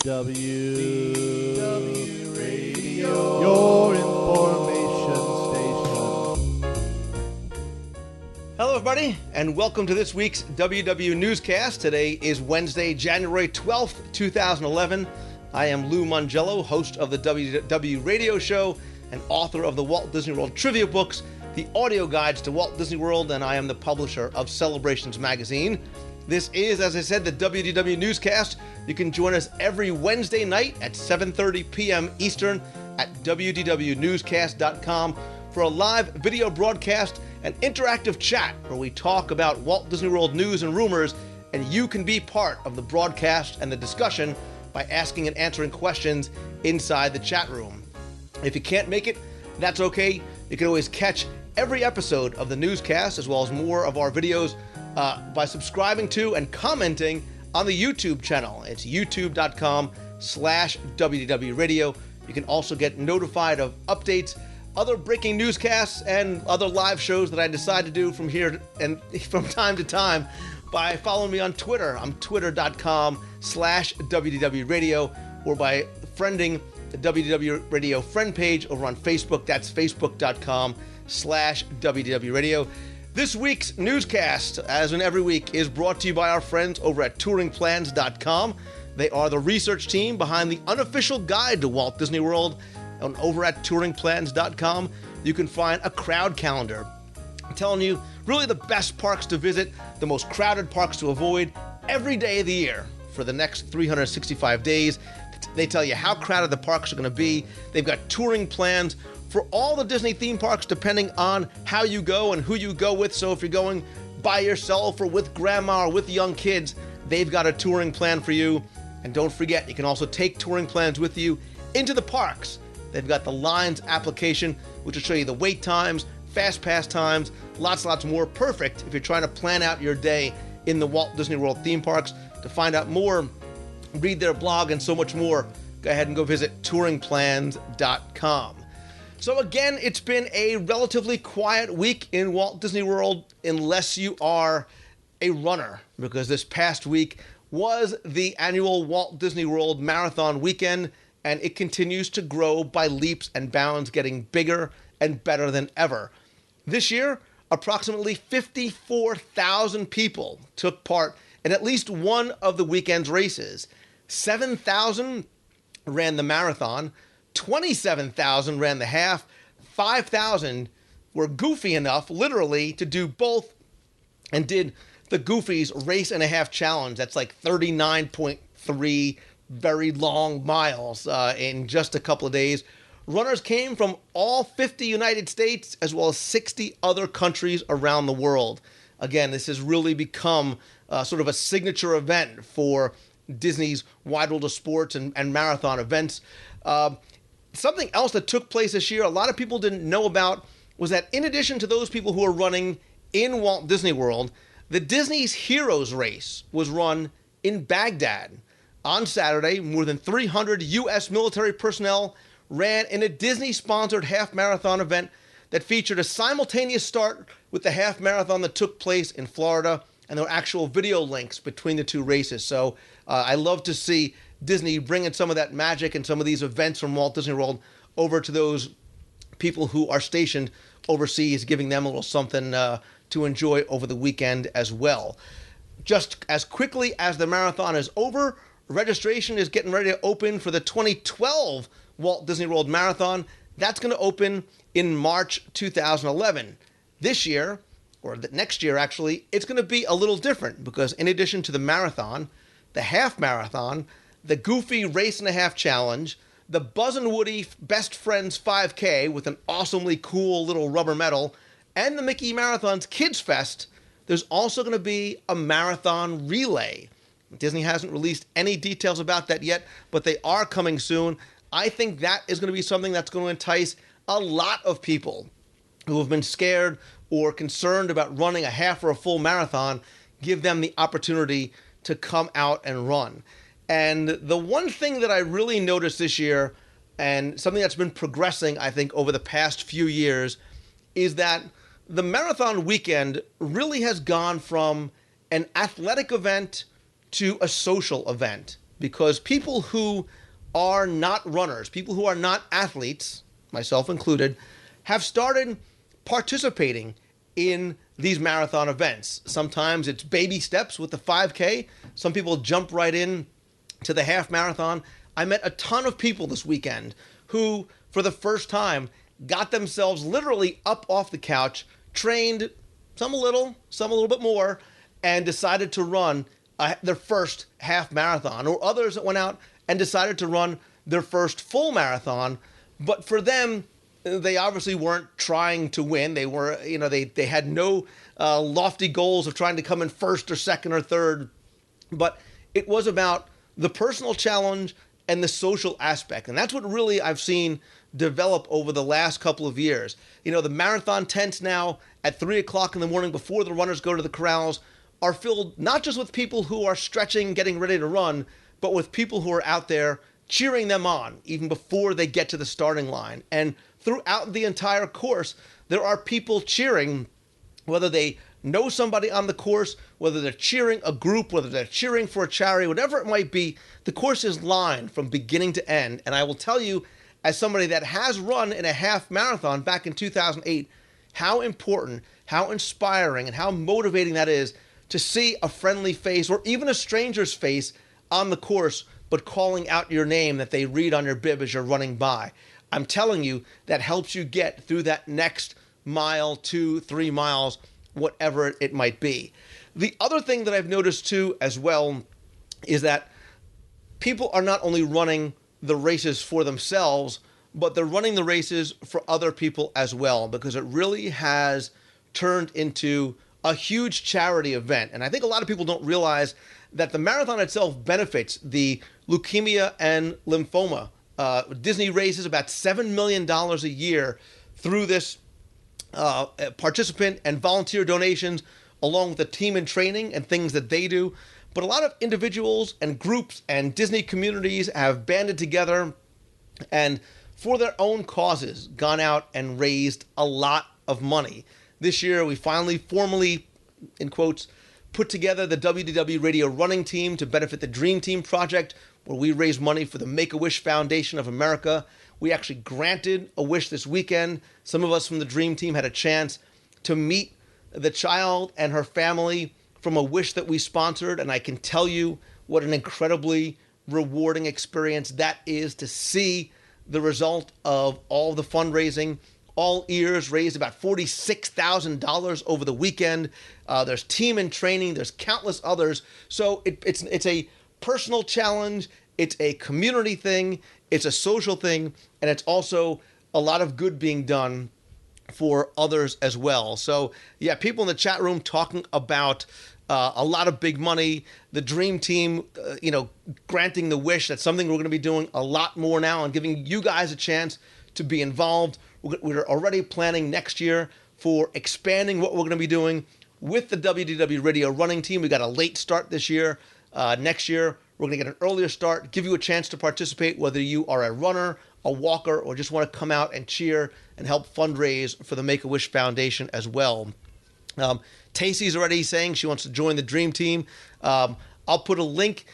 WDW Radio, your information station. Hello, everybody, and welcome to this week's WDW NewsCast. Today is Wednesday, January 12th, 2011. I am Lou Mongello, host of the WDW Radio Show and author of the Walt Disney World Trivia Books, the audio guides to Walt Disney World, and I am the publisher of Celebrations Magazine. This is, as I said, the WDW Newscast. You can join us every Wednesday night at 7:30 p.m. Eastern at WDWNewsCast.com for a live video broadcast and interactive chat where we talk about Walt Disney World news and rumors, and you can be part of the broadcast and the discussion by asking and answering questions inside the chat room. If you can't make it, that's okay. You can always catch every episode of the newscast as well as more of our videos by subscribing to and commenting on the YouTube channel. It's youtube.com/WDW Radio. You can also get notified of updates, other breaking newscasts, and other live shows that I decide to do from here and from time to time by following me on Twitter. I'm twitter.com/WDW Radio, or by friending the WDW Radio friend page over on Facebook. That's facebook.com/WDW Radio. This week's newscast, as in every week, is brought to you by our friends over at touringplans.com. They are the research team behind the unofficial guide to Walt Disney World. And over at touringplans.com, you can find a crowd calendar telling you really the best parks to visit, the most crowded parks to avoid every day of the year for the next 365 days. They tell you how crowded the parks are going to be. They've got touring plans for all the Disney theme parks, depending on how you go and who you go with. So if you're going by yourself or with grandma or with young kids, they've got a touring plan for you. And don't forget, you can also take touring plans with you into the parks. They've got the Lines application, which will show you the wait times, fast pass times, lots more. Perfect if you're trying to plan out your day in the Walt Disney World theme parks. To find out more, read their blog and so much more, go ahead and go visit touringplans.com. So again, it's been a relatively quiet week in Walt Disney World, unless you are a runner, because this past week was the annual Walt Disney World Marathon weekend, and it continues to grow by leaps and bounds, getting bigger and better than ever. This year, approximately 54,000 people took part in at least one of the weekend's races. 7,000 ran the marathon, 27,000 ran the half, 5,000 were goofy enough, literally, to do both and did the Goofy's Race and a Half Challenge. That's like 39.3 very long miles in just a couple of days. Runners came from all 50 United States as well as 60 other countries around the world. Again, this has really become sort of a signature event for Disney's Wide World of Sports and marathon events. Something else that took place this year, a lot of people didn't know about, was that in addition to those people who are running in Walt Disney World, the Disney's Heroes Race was run in Baghdad. On Saturday, more than 300 U.S. military personnel ran in a Disney-sponsored half-marathon event that featured a simultaneous start with the half marathon that took place in Florida, and there were actual video links between the two races. So I love to see Disney bringing some of that magic and some of these events from Walt Disney World over to those people who are stationed overseas, giving them a little something to enjoy over the weekend as well. Just as quickly as the marathon is over, registration is getting ready to open for the 2012 Walt Disney World Marathon. That's going to open in March 2011. This year, or next year actually, it's going to be a little different because in addition to the marathon, the half marathon, the Goofy Race and a Half Challenge, the Buzz and Woody Best Friends 5K with an awesomely cool little rubber medal, and the Mickey Marathon's Kids Fest, there's also going to be a marathon relay. Disney hasn't released any details about that yet, but they are coming soon. I think that is going to be something that's going to entice a lot of people who have been scared or concerned about running a half or a full marathon, give them the opportunity to come out and run. And the one thing that I really noticed this year, and something that's been progressing, I think, over the past few years, is that the marathon weekend really has gone from an athletic event to a social event. because people who are not runners, people who are not athletes, myself included, have started participating in these marathon events. Sometimes it's baby steps with the 5K. Some people jump right in to the half marathon. I met a ton of people this weekend who, for the first time, got themselves literally up off the couch, trained, some a little bit more, and decided to run their first half marathon, or others that went out and decided to run their first full marathon. But for them, they obviously weren't trying to win. They were, they had no lofty goals of trying to come in first or second or third. But it was about the personal challenge and the social aspect. And that's what really I've seen develop over the last couple of years. The marathon tents now at 3 o'clock in the morning before the runners go to the corrals are filled not just with people who are stretching, getting ready to run, but with people who are out there cheering them on even before they get to the starting line. And throughout the entire course, there are people cheering, whether they know somebody on the course, whether they're cheering a group, whether they're cheering for a charity, whatever it might be. The course is lined from beginning to end. And I will tell you, as somebody that has run in a half marathon back in 2008, how important, how inspiring, and how motivating that is to see a friendly face or even a stranger's face on the course, but calling out your name that they read on your bib as you're running by. I'm telling you, that helps you get through that next mile, 2, 3 miles, whatever it might be. The other thing that I've noticed too as well is that people are not only running the races for themselves, but they're running the races for other people as well, because it really has turned into a huge charity event. And I think a lot of people don't realize that the marathon itself benefits the leukemia and lymphoma. Disney raises about $7 million a year through this participant and volunteer donations, along with the team in training and things that they do. But a lot of individuals and groups and Disney communities have banded together and, for their own causes, gone out and raised a lot of money. This year, we finally formally, in quotes, put together the WDW Radio running team to benefit the Dream Team project, where we raise money for the Make-A-Wish Foundation of America. We actually granted a wish this weekend. Some of us from the Dream Team had a chance to meet the child and her family from a wish that we sponsored, and I can tell you what an incredibly rewarding experience that is to see the result of all the fundraising. All ears raised about $46,000 over the weekend. There's team in training. There's countless others. So it's a personal challenge. It's a community thing. It's a social thing. And it's also a lot of good being done for others as well. So, yeah, people in the chat room talking about a lot of big money. The Dream Team, granting the wish. That's something we're going to be doing a lot more now and giving you guys a chance to be involved. We're already planning next year for expanding what we're going to be doing with the WDW Radio running team. We got a late start this year. Next year, we're going to get an earlier start, give you a chance to participate, whether you are a runner, a walker, or just want to come out and cheer and help fundraise for the Make-A-Wish Foundation as well. Tacey's already saying she wants to join the Dream Team. I'll put a link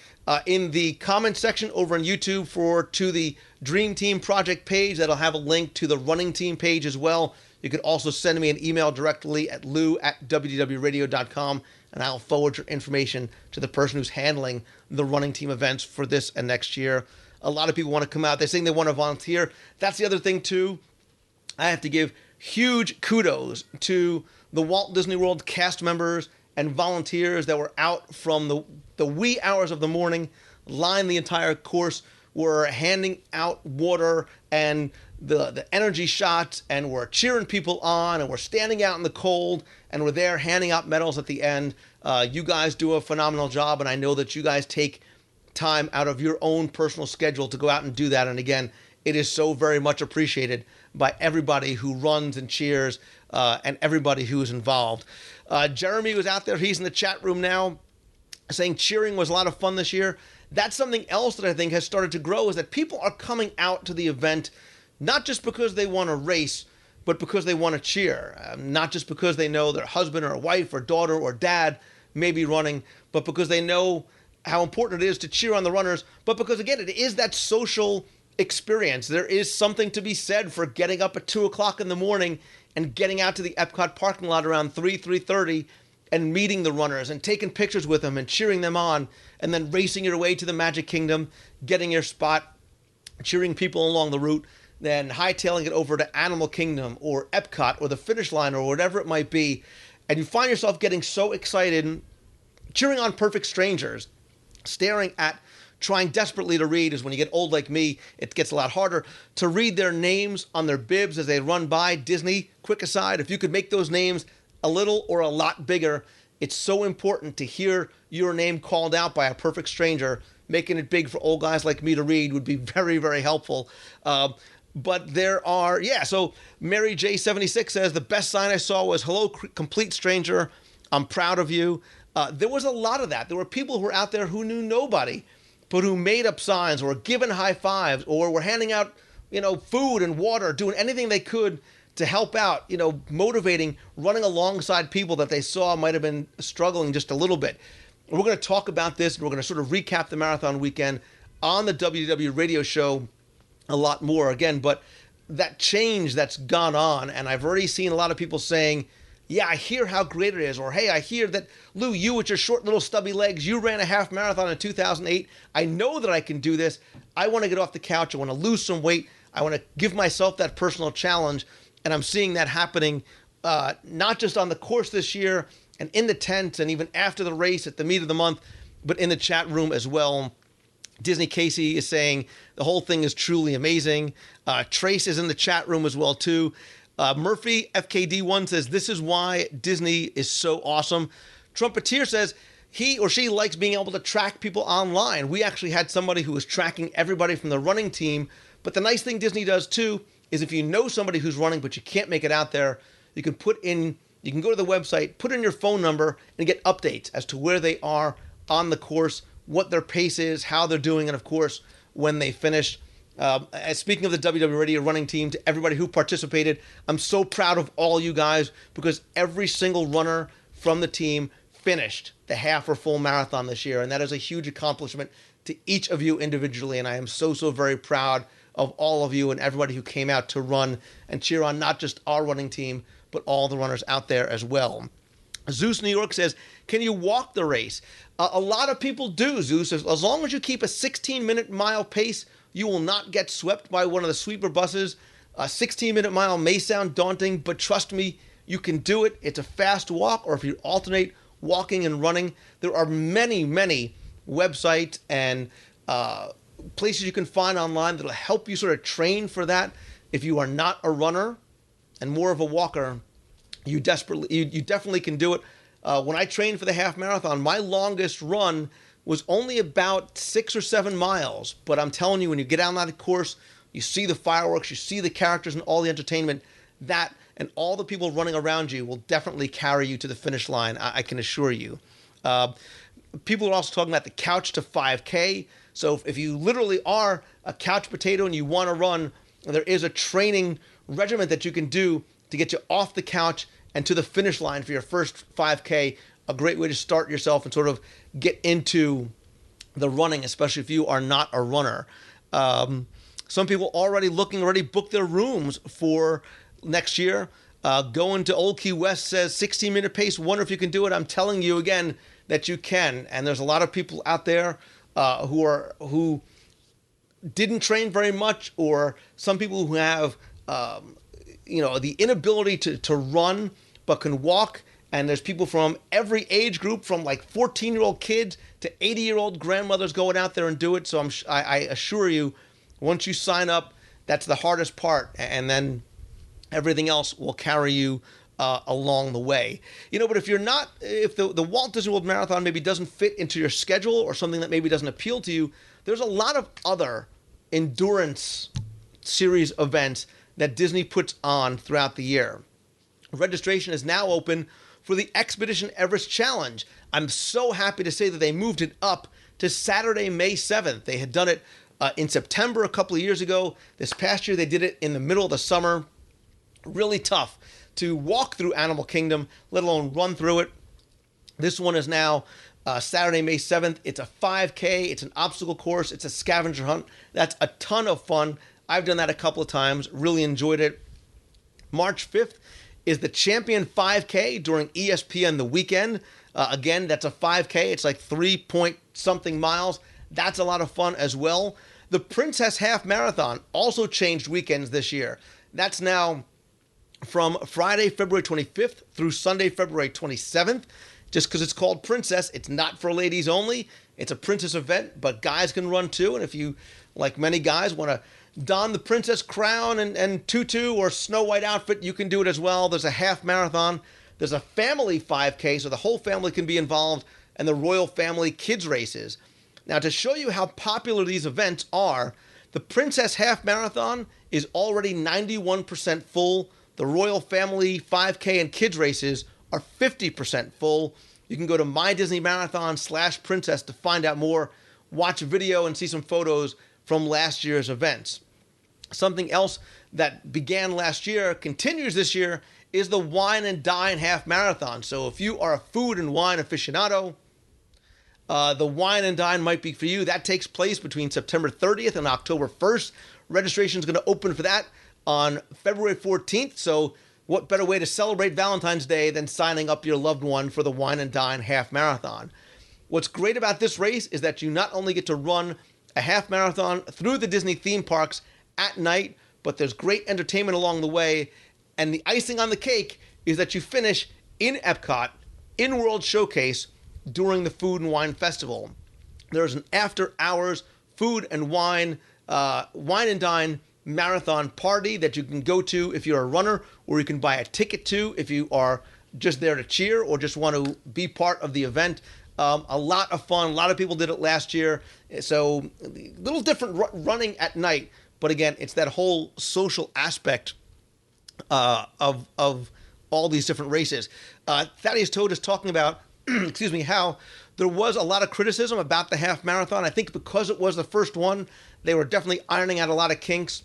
in the comment section over on YouTube to the Dream Team project page. That'll have a link to the running team page as well. You could also send me an email directly at lou@wdwradio.com, and I'll forward your information to the person who's handling the running team events for this and next year. A lot of people want to come out. They're saying they want to volunteer. That's the other thing, too. I have to give huge kudos to the Walt Disney World cast members and volunteers that were out from the wee hours of the morning, lined the entire course, were handing out water and the energy shots, and were cheering people on, and were standing out in the cold, and were there handing out medals at the end. You guys do a phenomenal job, and I know that you guys take time out of your own personal schedule to go out and do that. And again, it is so very much appreciated by everybody who runs and cheers and everybody who is involved. Jeremy was out there. He's in the chat room now saying cheering was a lot of fun this year. That's something else that I think has started to grow, is that people are coming out to the event not just because they want to race, but because they want to cheer. Not just because they know their husband or wife or daughter or dad may be running, but because they know how important it is to cheer on the runners, but because, again, it is that social experience. There is something to be said for getting up at 2 o'clock in the morning and getting out to the Epcot parking lot around 3:30 and meeting the runners and taking pictures with them and cheering them on, and then racing your way to the Magic Kingdom, getting your spot, cheering people along the route, then hightailing it over to Animal Kingdom or Epcot or the finish line or whatever it might be. And you find yourself getting so excited, cheering on perfect strangers, staring at, trying desperately to read, is when you get old like me, it gets a lot harder to read their names on their bibs as they run by. Disney, quick aside, if you could make those names a little or a lot bigger, it's so important to hear your name called out by a perfect stranger. Making it big for old guys like me to read would be very, very helpful. But there are, so Mary J76 says, the best sign I saw was, hello, complete stranger, I'm proud of you. There was a lot of that. There were people who were out there who knew nobody, but who made up signs or were given high fives or were handing out, food and water, doing anything they could to help out, motivating, running alongside people that they saw might have been struggling just a little bit. We're going to talk about this, and we're going to sort of recap the marathon weekend on the WDW radio show a lot more again. But that change that's gone on, and I've already seen a lot of people saying, yeah, I hear how great it is, or hey, I hear that, Lou, you with your short little stubby legs, you ran a half marathon in 2008. I know that I can do this. I want to get off the couch. I want to lose some weight. I want to give myself that personal challenge. And I'm seeing that happening not just on the course this year and in the tent and even after the race at the meet of the month, but in the chat room as well. Disney Casey is saying the whole thing is truly amazing. Trace is in the chat room as well, too. Murphy FKD1 says, this is why Disney is so awesome. Trumpeteer says he or she likes being able to track people online. We actually had somebody who was tracking everybody from the running team. But the nice thing Disney does, too, is if you know somebody who's running but you can't make it out there, you can go to the website, put in your phone number, and get updates as to where they are on the course, what their pace is, how they're doing, and of course, when they finish. Speaking of the WW Radio running team, to everybody who participated, I'm so proud of all you guys because every single runner from the team finished the half or full marathon this year, and that is a huge accomplishment to each of you individually, and I am so, so very proud of all of you and everybody who came out to run and cheer on not just our running team, but all the runners out there as well. Zeus New York says, can you walk the race? A lot of people do, Zeus. As long as you keep a 16-minute mile pace, you will not get swept by one of the sweeper buses. A 16-minute mile may sound daunting, but trust me, you can do it. It's a fast walk, or if you alternate walking and running, there are many, many websites and places you can find online that will help you sort of train for that. If you are not a runner and more of a walker, you definitely can do it. When I trained for the half marathon, my longest run was only about 6 or 7 miles. But I'm telling you, when you get out on that course, you see the fireworks, you see the characters and all the entertainment, that and all the people running around you will definitely carry you to the finish line, I can assure you. People are also talking about the couch to 5K. So if you literally are a couch potato and you want to run, there is a training regimen that you can do to get you off the couch and to the finish line for your first 5K. A great way to start yourself and sort of get into the running, especially if you are not a runner. Some people already booked their rooms for next year. Going to Old Key West says 16-minute pace. Wonder if you can do it. I'm telling you again that you can. And there's a lot of people out there who didn't train very much, or some people who have the inability to run but can walk. And there's people from every age group, from like 14-year-old kids to 80-year-old grandmothers going out there and do it. So I assure you, once you sign up, that's the hardest part, and then everything else will carry you along the way. But if the Walt Disney World Marathon maybe doesn't fit into your schedule, or something that maybe doesn't appeal to you, there's a lot of other endurance series events that Disney puts on throughout the year. Registration is now open for the Expedition Everest Challenge. I'm so happy to say that they moved it up to Saturday, May 7th. They had done it in September a couple of years ago. This past year, they did it in the middle of the summer. Really tough to walk through Animal Kingdom, let alone run through it. This one is now Saturday, May 7th, it's a 5K, it's an obstacle course, it's a scavenger hunt. That's a ton of fun. I've done that a couple of times, really enjoyed it. March 5th is the Champion 5K during ESPN The Weekend. Again, that's a 5K. It's like 3-point-something miles. That's a lot of fun as well. The Princess Half Marathon also changed weekends this year. That's now from Friday, February 25th through Sunday, February 27th. Just because it's called Princess, it's not for ladies only. It's a princess event, but guys can run too. And if you, like many guys, want to don the princess crown and tutu or Snow White outfit, you can do it as well. There's a half marathon. There's a family 5K, so the whole family can be involved, and the royal family kids races. Now, to show you how popular these events are, the Princess Half Marathon is already 91% full. The royal family 5K and kids races are 50% full. You can go to MyDisneyMarathon/Princess to find out more, watch a video, and see some photos from last year's events. Something else that began last year, continues this year, is the Wine and Dine Half Marathon. So if you are a food and wine aficionado, the Wine and Dine might be for you. That takes place between September 30th and October 1st. Registration is going to open for that on February 14th. So what better way to celebrate Valentine's Day than signing up your loved one for the Wine and Dine Half Marathon? What's great about this race is that you not only get to run a half marathon through the Disney theme parks at night, but there's great entertainment along the way. And the icing on the cake is that you finish in Epcot, in World Showcase, during the Food and Wine Festival. There's an after-hours food and wine and dine marathon party that you can go to if you're a runner, or you can buy a ticket to if you are just there to cheer or just want to be part of the event. A lot of fun. A lot of people did it last year. So a little different running at night. But again, it's that whole social aspect of all these different races. Thaddeus Toad is talking about, how there was a lot of criticism about the half marathon. I think because it was the first one, they were definitely ironing out a lot of kinks.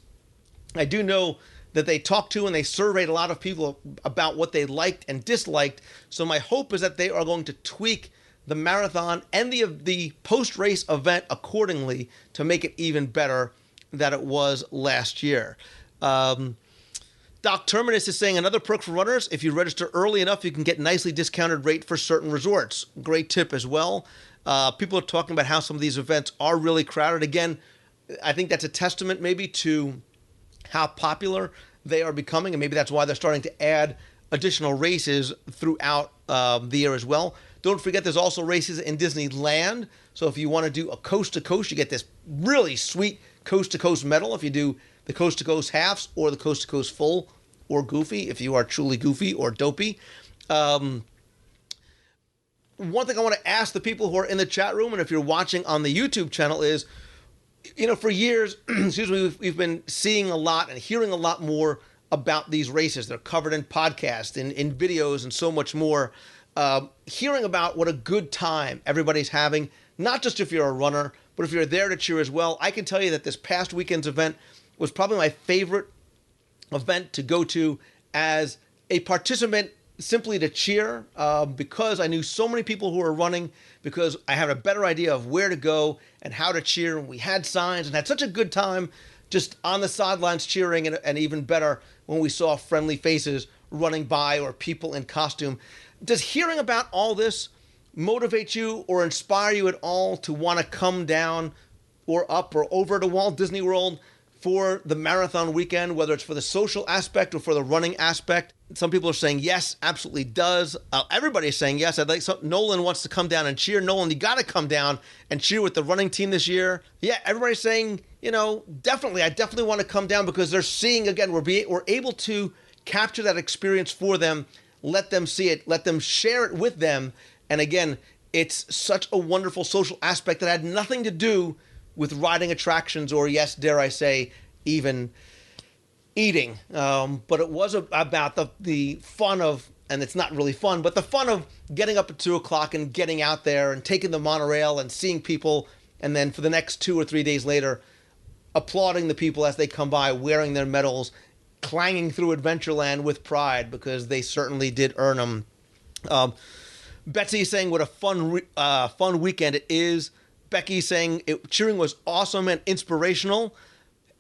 I do know that they talked to and they surveyed a lot of people about what they liked and disliked. So my hope is that they are going to tweak the marathon and the post-race event accordingly to make it even better than it was last year. Doc Terminus is saying another perk for runners, if you register early enough, you can get nicely discounted rate for certain resorts. Great tip as well. People are talking about how some of these events are really crowded. Again, I think that's a testament maybe to how popular they are becoming, and maybe that's why they're starting to add additional races throughout the year as well. Don't forget there's also races in Disneyland. So if you want to do a coast-to-coast, you get this really sweet coast-to-coast medal if you do the coast-to-coast halves or the coast-to-coast full or goofy if you are truly goofy or dopey. One thing I want to ask the people who are in the chat room, and if you're watching on the YouTube channel, is, for years, we've been seeing a lot and hearing a lot more about these races. They're covered in podcasts, in videos, and so much more. Hearing about what a good time everybody's having, not just if you're a runner, but if you're there to cheer as well. I can tell you that this past weekend's event was probably my favorite event to go to as a participant, simply to cheer, because I knew so many people who were running, because I had a better idea of where to go and how to cheer. And we had signs and had such a good time just on the sidelines cheering, and even better when we saw friendly faces running by or people in costume. Does hearing about all this motivate you or inspire you at all to want to come down or up or over to Walt Disney World for the marathon weekend, whether it's for the social aspect or for the running aspect? Some people are saying yes, absolutely does. Everybody's saying yes. Nolan wants to come down and cheer. Nolan, you got to come down and cheer with the running team this year. Yeah, everybody's saying, definitely. I definitely want to come down because they're seeing, again, we're able to capture that experience for them, let them see it, let them share it with them. And again, it's such a wonderful social aspect that had nothing to do with riding attractions or, yes, dare I say, even eating. But it was about the fun of, and it's not really fun, but the fun of getting up at 2 o'clock and getting out there and taking the monorail and seeing people, and then for the next 2 or 3 days later, applauding the people as they come by, wearing their medals, clanging through Adventureland with pride, because they certainly did earn them. Betsy saying what a fun weekend it is. Becky saying cheering was awesome and inspirational.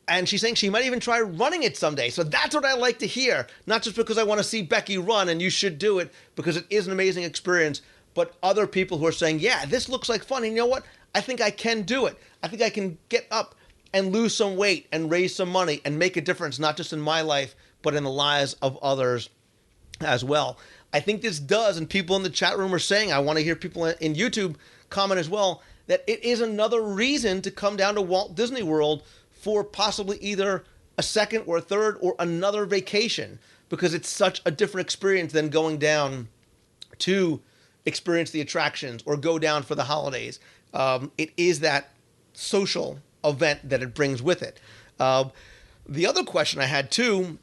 And she's saying she might even try running it someday. So that's what I like to hear. Not just because I want to see Becky run, and you should do it because it is an amazing experience, but other people who are saying, yeah, this looks like fun. And you know what? I think I can do it. I think I can get up and lose some weight and raise some money and make a difference, not just in my life, but in the lives of others as well. I think this does, and people in the chat room are saying, I want to hear people in YouTube comment as well, that it is another reason to come down to Walt Disney World for possibly either a second or a third or another vacation, because it's such a different experience than going down to experience the attractions or go down for the holidays. It is that social event that it brings with it. The other question I had too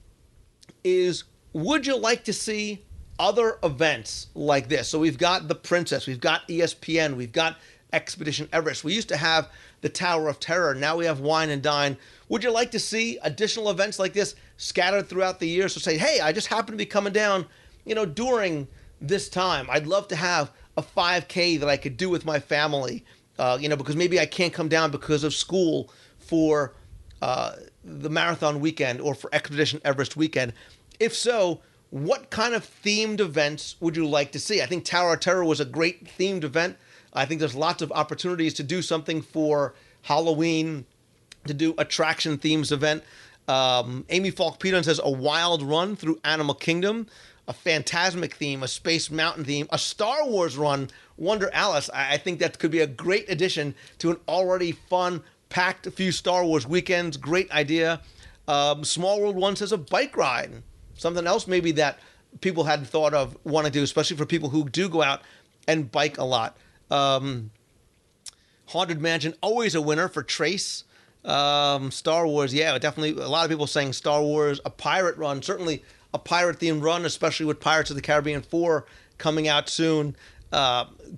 is, would you like to see other events like this? So we've got The Princess, we've got ESPN, we've got Expedition Everest. We used to have the Tower of Terror. Now we have Wine and Dine. Would you like to see additional events like this scattered throughout the year? So say, hey, I just happen to be coming down, during this time. I'd love to have a 5K that I could do with my family, because maybe I can't come down because of school for the marathon weekend or for Expedition Everest weekend. If so, what kind of themed events would you like to see? I think Tower of Terror was a great themed event. I think there's lots of opportunities to do something for Halloween, to do attraction themes event. Amy Falk-Peterson says a wild run through Animal Kingdom, a Phantasmic theme, a Space Mountain theme, a Star Wars run, Wonder Alice. I think that could be a great addition to an already fun, packed few Star Wars weekends. Great idea. Small World One says a bike ride. Something else maybe that people hadn't thought of want to do, especially for people who do go out and bike a lot. Haunted Mansion, always a winner for Trace. Star Wars, yeah, definitely. A lot of people saying Star Wars, a pirate run, certainly a pirate-themed run, especially with Pirates of the Caribbean 4 coming out soon,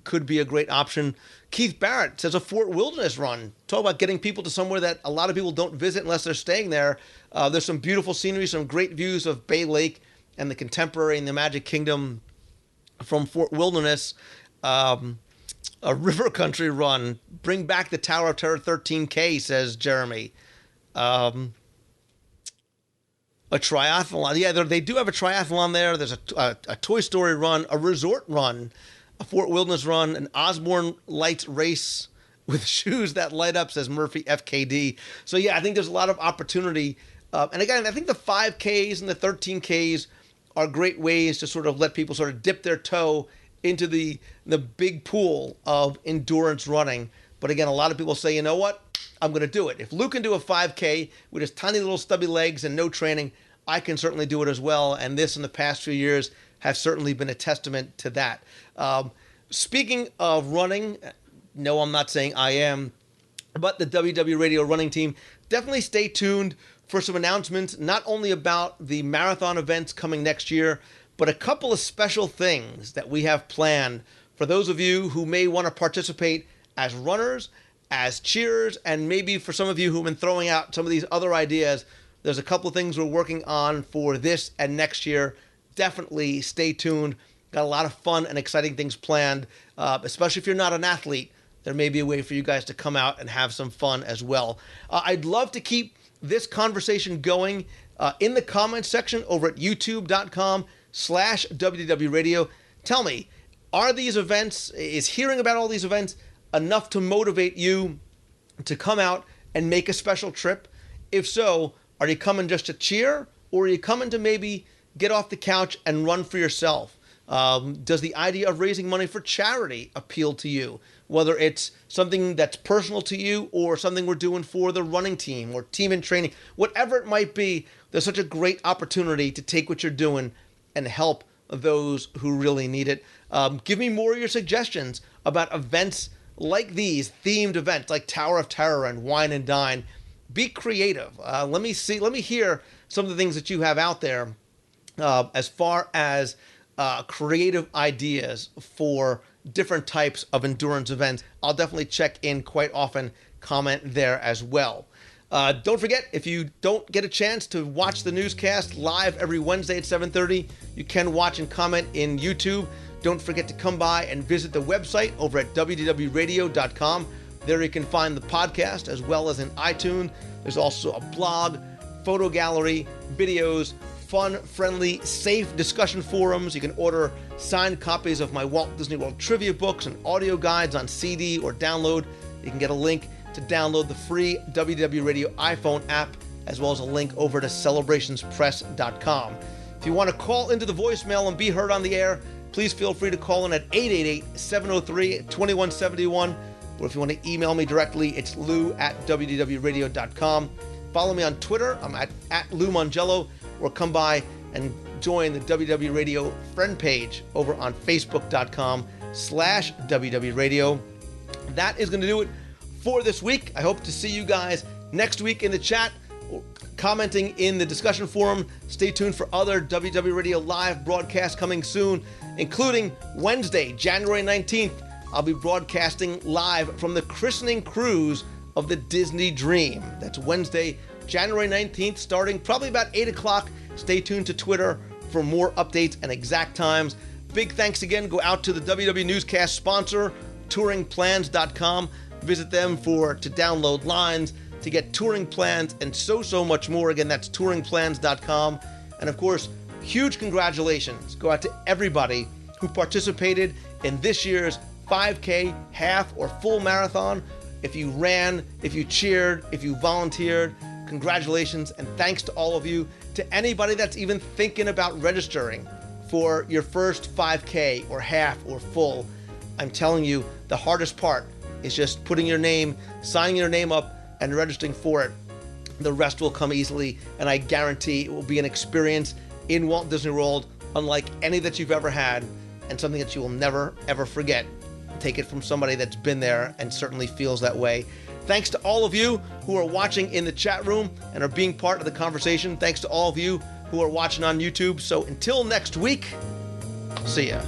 could be a great option. Keith Barrett says a Fort Wilderness run. Talk about getting people to somewhere that a lot of people don't visit unless they're staying there. There's some beautiful scenery, some great views of Bay Lake and the Contemporary and the Magic Kingdom from Fort Wilderness. A river country run. Bring back the Tower of Terror 13K, says Jeremy. A triathlon. Yeah, they do have a triathlon there. There's a Toy Story run, a resort run, a Fort Wilderness run, an Osborne Lights race with shoes that light up, says Murphy FKD. So, yeah, I think there's a lot of opportunity. And again, I think the 5Ks and the 13Ks are great ways to sort of let people sort of dip their toe into the big pool of endurance running. But again, a lot of people say, you know what? I'm going to do it. If Luke can do a 5K with his tiny little stubby legs and no training, I can certainly do it as well. And this in the past few years has certainly been a testament to that. Speaking of running, no, I'm not saying I am, but the WDW Radio running team, definitely stay tuned for some announcements, not only about the marathon events coming next year, but a couple of special things that we have planned for those of you who may want to participate as runners, as cheerers, and maybe for some of you who've been throwing out some of these other ideas. There's a couple of things we're working on for this and next year. Definitely stay tuned. Got a lot of fun and exciting things planned, especially if you're not an athlete. There may be a way for you guys to come out and have some fun as well. I'd love to keep this conversation going in the comments section over at youtube.com/WDW Radio. Tell me, are these events, is hearing about all these events enough to motivate you to come out and make a special trip? If so, are you coming just to cheer, or are you coming to maybe get off the couch and run for yourself? Does the idea of raising money for charity appeal to you? Whether it's something that's personal to you or something we're doing for the running team or team in training, whatever it might be, there's such a great opportunity to take what you're doing and help those who really need it. Give me more of your suggestions about events like these, themed events like Tower of Terror and Wine and Dine. Be creative. Let me hear some of the things that you have out there as far as creative ideas for different types of endurance events. I'll definitely check in quite often, comment there as well. Don't forget, if you don't get a chance to watch the newscast live every Wednesday at 7:30, you can watch and comment in YouTube. Don't forget to come by and visit the website over at WDWRadio.com. There you can find the podcast as well as in iTunes. There's also a blog, photo gallery, videos, fun, friendly, safe discussion forums. You can order signed copies of my Walt Disney World trivia books and audio guides on CD or download. You can get a link to download the free WDW Radio iPhone app, as well as a link over to celebrationspress.com. If you want to call into the voicemail and be heard on the air, please feel free to call in at 888-703-2171. Or if you want to email me directly, it's lou@wdwradio.com. Follow me on Twitter. I'm at Lou Mongello. Or come by and join the WDW Radio friend page over on facebook.com/WDW Radio. That is going to do it for this week. I hope to see you guys next week in the chat, commenting in the discussion forum. Stay tuned for other WDW Radio live broadcasts coming soon, including Wednesday, January 19th. I'll be broadcasting live from the christening cruise of the Disney Dream. That's Wednesday, January 19th, starting probably about 8 o'clock. Stay tuned to Twitter for more updates and exact times. Big thanks again go out to the WDW Newscast sponsor, touringplans.com. Visit them to download lines, to get touring plans, and so much more. Again, that's touringplans.com. And of course, huge congratulations go out to everybody who participated in this year's 5K, half, or full marathon. If you ran, if you cheered, if you volunteered, congratulations and thanks to all of you. To anybody that's even thinking about registering for your first 5K or half or full, I'm telling you, the hardest part is just putting your name, signing your name up, and registering for it. The rest will come easily, and I guarantee it will be an experience in Walt Disney World unlike any that you've ever had, and something that you will never, ever forget. Take it from somebody that's been there and certainly feels that way. Thanks to all of you who are watching in the chat room and are being part of the conversation. Thanks to all of you who are watching on YouTube. So until next week, see ya.